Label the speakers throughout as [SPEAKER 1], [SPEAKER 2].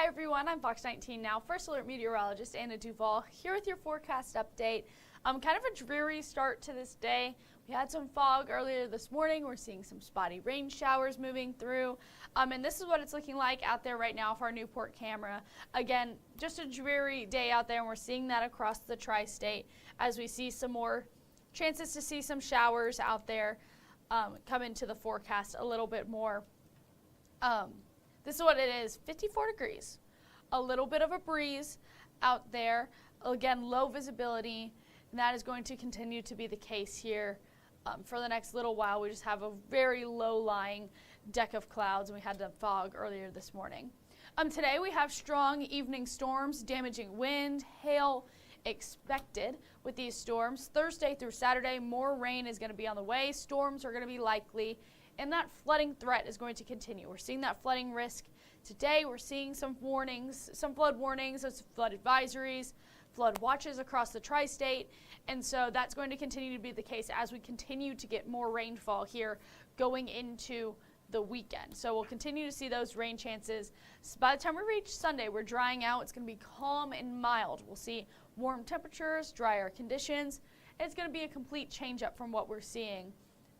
[SPEAKER 1] Hi everyone, I'm Fox 19 Now, First Alert Meteorologist Anna DuVall, here with your forecast update. Kind of a dreary start to this day. We had some fog earlier this morning. We're seeing some spotty rain showers moving through. And this is what it's looking like out there right now for our Newport camera. Again, just a dreary day out there, and we're seeing that across the tri-state as we see some more chances to see some showers out there come into the forecast a little bit more. This is what it is, 54 degrees, a little bit of a breeze out there. Again, low visibility, and that is going to continue to be the case here for the next little while. We just have a very low-lying deck of clouds, and we had the fog earlier this morning. Today we have strong evening storms, damaging wind, hail expected with these storms. Thursday through Saturday, more rain is going to be on the way. Storms are going to be likely, and that flooding threat is going to continue. We're seeing that flooding risk today. We're seeing some warnings, some flood warnings, flood advisories, flood watches across the tri-state, and so that's going to continue to be the case as we continue to get more rainfall here going into the weekend. So we'll continue to see those rain chances. So by the time we reach Sunday, we're drying out. It's going to be calm and mild. We'll see warm temperatures, drier conditions. It's going to be a complete change up from what we're seeing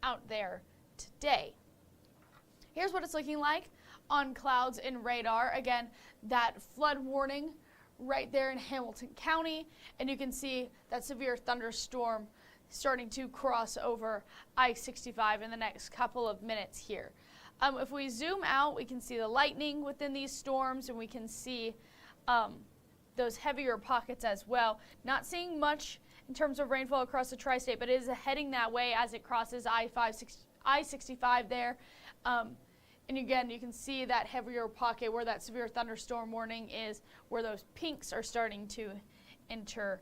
[SPEAKER 1] out there today. Here's what it's looking like on clouds and radar. Again, that flood warning right there in Hamilton County, and you can see that severe thunderstorm starting to cross over I-65 in the next couple of minutes here. If we zoom out, we can see the lightning within these storms, and we can see those heavier pockets as well. Not seeing much in terms of rainfall across the tri-state, but it is heading that way as it crosses I-65 there. And again, you can see that heavier pocket where that severe thunderstorm warning is, where those pinks are starting to enter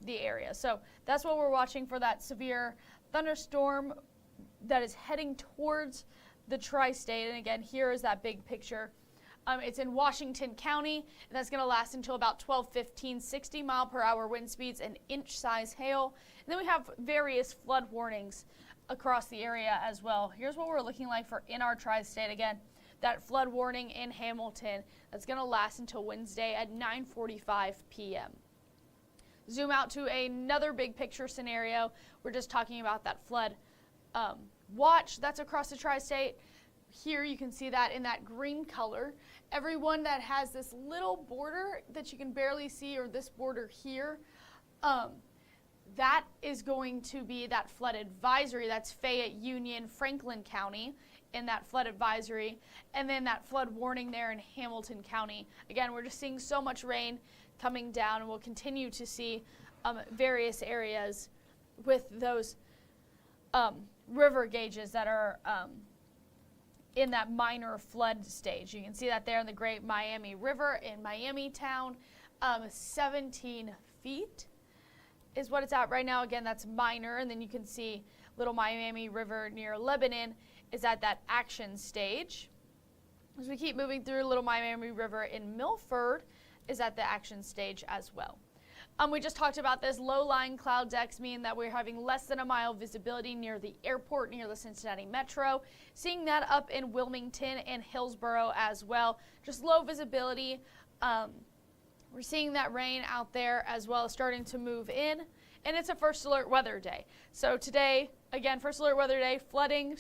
[SPEAKER 1] the area. So that's what we're watching for, that severe thunderstorm that is heading towards the tri-state. And again, here is that big picture. It's in Washington County, and that's going to last until about 12:15, 60-mile-per-hour wind speeds and inch-size hail. And then we have various flood warnings across the area as well. Here's what we're looking like for in our tri-state. Again, that flood warning in Hamilton, that's going to last until Wednesday at 9:45 p.m. Zoom out to another big picture scenario. We're just talking about that flood watch that's across the tri-state. Here you can see that in that green color. Everyone that has this little border that you can barely see, or this border here, that is going to be that flood advisory. That's Fayette, Union, Franklin County in that flood advisory, and then that flood warning there in Hamilton County. Again, we're just seeing so much rain coming down, and we'll continue to see various areas with those river gauges that are in that minor flood stage. You can see that there in the Great Miami River in Miami Town, 17 feet is what it's at right now. Again, that's minor. And then you can see Little Miami River near Lebanon is at that action stage. As we keep moving through, Little Miami River in Milford is at the action stage as well. We just talked about this. Low-lying cloud decks mean that we're having less than a mile visibility near the airport, near the Cincinnati Metro. Seeing that up in Wilmington and Hillsborough as well. Just low visibility. We're seeing that rain out there as well, starting to move in, and it's a first alert weather day. So today, again, first alert weather day, flooding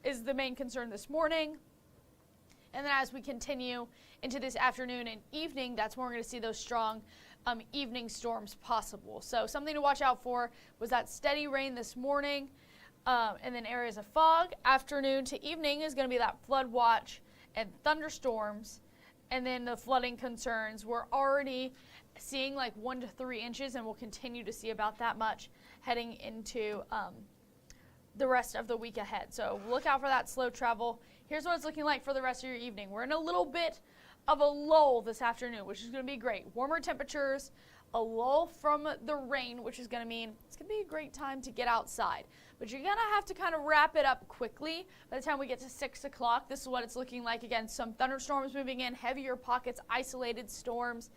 [SPEAKER 1] is the main concern this morning. And then as we continue into this afternoon and evening, that's when we're going to see those strong evening storms possible. So something to watch out for was that steady rain this morning, and then areas of fog. Afternoon to evening is going to be that flood watch and thunderstorms. And then the flooding concerns, we're already seeing like 1 to 3 inches, and we'll continue to see about that much heading into the rest of the week ahead. So look out for that slow travel. Here's what it's looking like for the rest of your evening. We're in a little bit of a lull this afternoon, which is going to be great. Warmer temperatures, a lull from the rain, which is going to mean it's going to be a great time to get outside. But you're going to have to kind of wrap it up quickly by the time we get to 6 o'clock. This is what it's looking like. Again, some thunderstorms moving in, heavier pockets, isolated storms.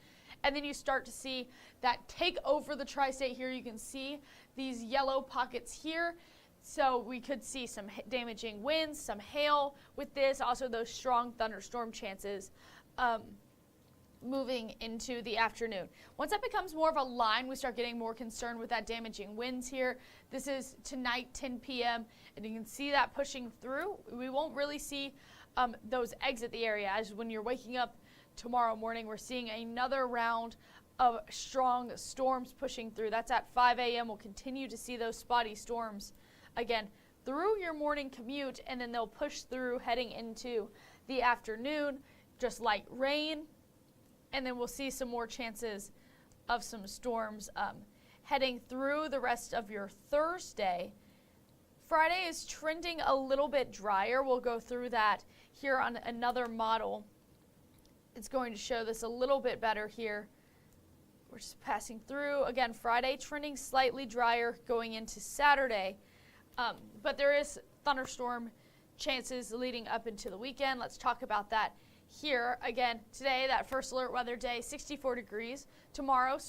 [SPEAKER 1] And then you start to see that take over the tri-state here. You can see these yellow pockets here. So we could see some damaging winds, some hail with this, also those strong thunderstorm chances moving into the afternoon. Once that becomes more of a line, we start getting more concerned with that damaging winds here. This is tonight, 10 p.m., and you can see that pushing through. We won't really see those exit the area. As when you're waking up tomorrow morning, we're seeing another round of strong storms pushing through. That's at 5 a.m. We'll continue to see those spotty storms again through your morning commute, and then they'll push through heading into the afternoon, just light rain. And then we'll see some more chances of some storms heading through the rest of your Thursday. Friday is trending a little bit drier. We'll go through that here on another model. It's going to show this a little bit better here. We're just passing through. Again, Friday trending slightly drier going into Saturday. But there is thunderstorm chances leading up into the weekend. Let's talk about that here. Again, today, that first alert weather day, 64 degrees. Tomorrow,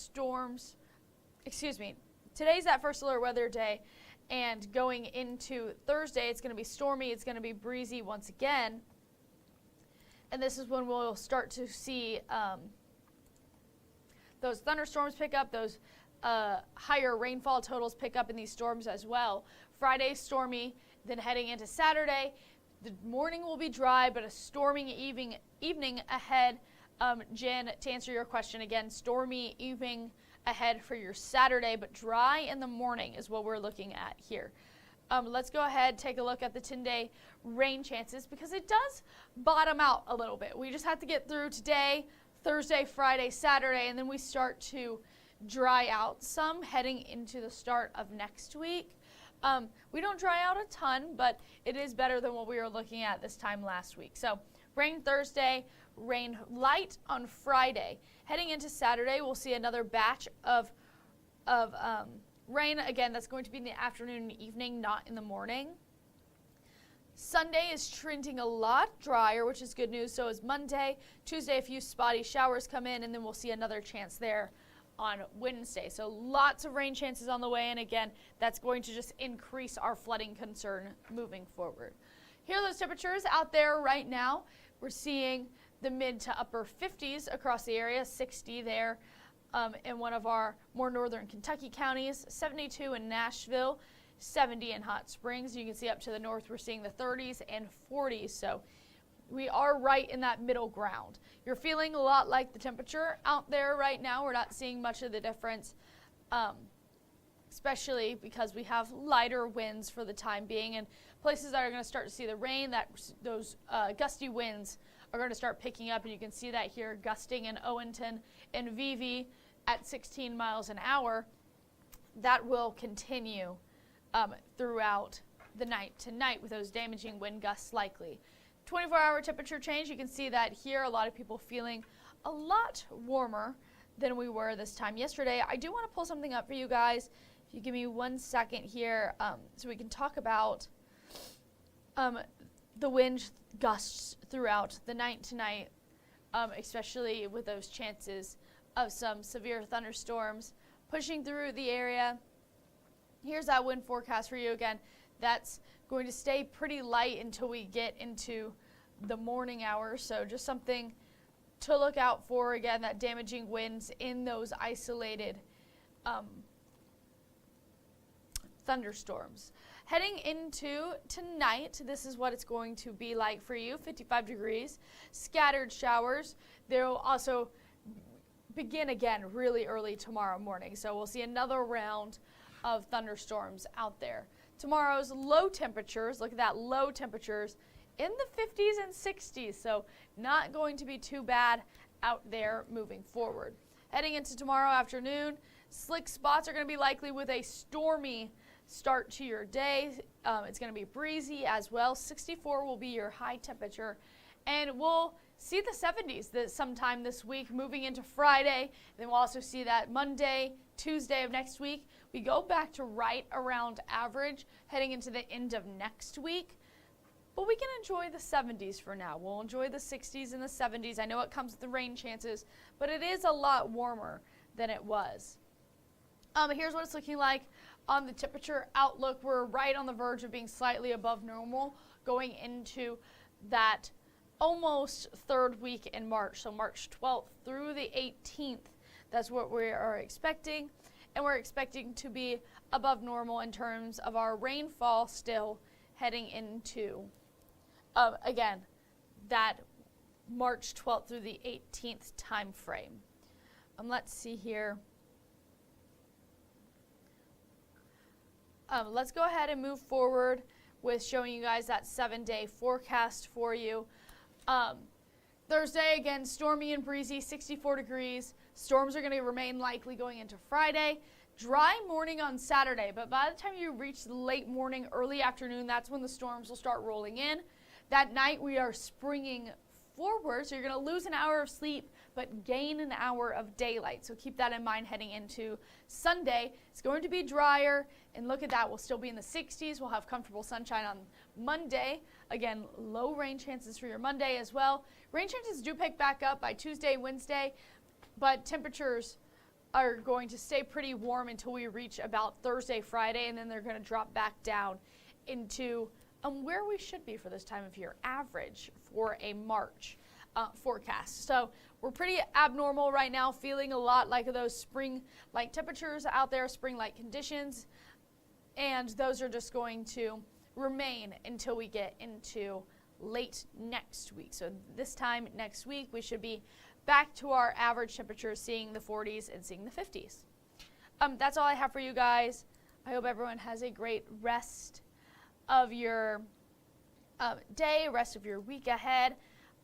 [SPEAKER 1] today's that first alert weather day, and going into Thursday, it's going to be stormy, it's going to be breezy once again. And this is when we'll start to see those thunderstorms pick up, those higher rainfall totals pick up in these storms as well. Friday, stormy, then heading into Saturday, the morning will be dry, but a storming evening ahead. Jen, to answer your question again, stormy evening ahead for your Saturday, but dry in the morning is what we're looking at here. Let's go ahead, take a look at the 10-day rain chances, because it does bottom out a little bit. We just have to get through today, Thursday, Friday, Saturday, and then we start to dry out some heading into the start of next week. We don't dry out a ton, but it is better than what we were looking at this time last week. So rain Thursday, rain light on Friday. Heading into Saturday, we'll see another batch of rain. Again, that's going to be in the afternoon and evening, not in the morning. Sunday is trending a lot drier, which is good news. So is Monday. Tuesday, a few spotty showers come in, and then we'll see another chance there on Wednesday. So lots of rain chances on the way, and again, that's going to just increase our flooding concern moving forward. Here are those temperatures out there right now. We're seeing the mid to upper 50s across the area, 60 there in one of our more northern Kentucky counties, 72 in Nashville, 70 in Hot Springs. You can see up to the north we're seeing the 30s and 40s. So we are right in that middle ground. You're feeling a lot like the temperature out there right now. We're not seeing much of the difference, especially because we have lighter winds for the time being, and places that are going to start to see the rain, those gusty winds are going to start picking up, and you can see that here gusting in Owenton and Vevey at 16 miles an hour. That will continue throughout the night tonight with those damaging wind gusts likely. 24-hour temperature change, you can see that here, a lot of people feeling a lot warmer than we were this time yesterday. I do want to pull something up for you guys. If you give me 1 second here, so we can talk about the wind gusts throughout the night tonight, especially with those chances of some severe thunderstorms pushing through the area. Here's that wind forecast for you again. That's going to stay pretty light until we get into the morning hours. So just something to look out for. Again, that damaging winds in those isolated thunderstorms. Heading into tonight, this is what it's going to be like for you. 55 degrees, scattered showers. There will also begin again really early tomorrow morning. So we'll see another round of thunderstorms out there. Tomorrow's low temperatures, look at that, low temperatures in the 50s and 60s, so not going to be too bad out there moving forward. Heading into tomorrow afternoon, slick spots are going to be likely with a stormy start to your day. It's going to be breezy as well. 64 will be your high temperature, and we'll see the 70s sometime this week moving into Friday. And then we'll also see that Monday, Tuesday of next week. We go back to right around average heading into the end of next week. But we can enjoy the 70s for now. We'll enjoy the 60s and the 70s. I know it comes with the rain chances, but it is a lot warmer than it was. Here's what it's looking like on the temperature outlook. We're right on the verge of being slightly above normal going into that almost third week in March, so March 12th through the 18th. That's what we are expecting, and we're expecting to be above normal in terms of our rainfall still heading into, again, that March 12th through the 18th time frame. Let's see here. Let's go ahead and move forward with showing you guys that 7-day forecast for you. Thursday, again, stormy and breezy, 64 degrees. Storms are going to remain likely going into Friday. Dry morning on Saturday, but by the time you reach the late morning, early afternoon, that's when the storms will start rolling in. That night, we are springing forward, so you're going to lose an hour of sleep, but gain an hour of daylight. So keep that in mind heading into Sunday. It's going to be drier, and look at that. We'll still be in the 60s. We'll have comfortable sunshine on Monday. Again, low rain chances for your Monday as well. Rain chances do pick back up by Tuesday, Wednesday, but temperatures are going to stay pretty warm until we reach about Thursday, Friday, and then they're going to drop back down into where we should be for this time of year, average for a March forecast. So we're pretty abnormal right now, feeling a lot like those spring-like temperatures out there, spring-like conditions, and those are just going to remain until we get into late next week. So this time next week, we should be back to our average temperatures, seeing the 40s and seeing the 50s. That's all I have for you guys. I hope everyone has a great rest of your day, rest of your week ahead.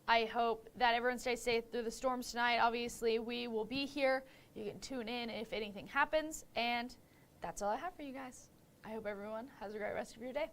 [SPEAKER 1] I hope that everyone stays safe through the storms tonight. Obviously, we will be here. You can tune in if anything happens, and that's all I have for you guys. I hope everyone has a great rest of your day.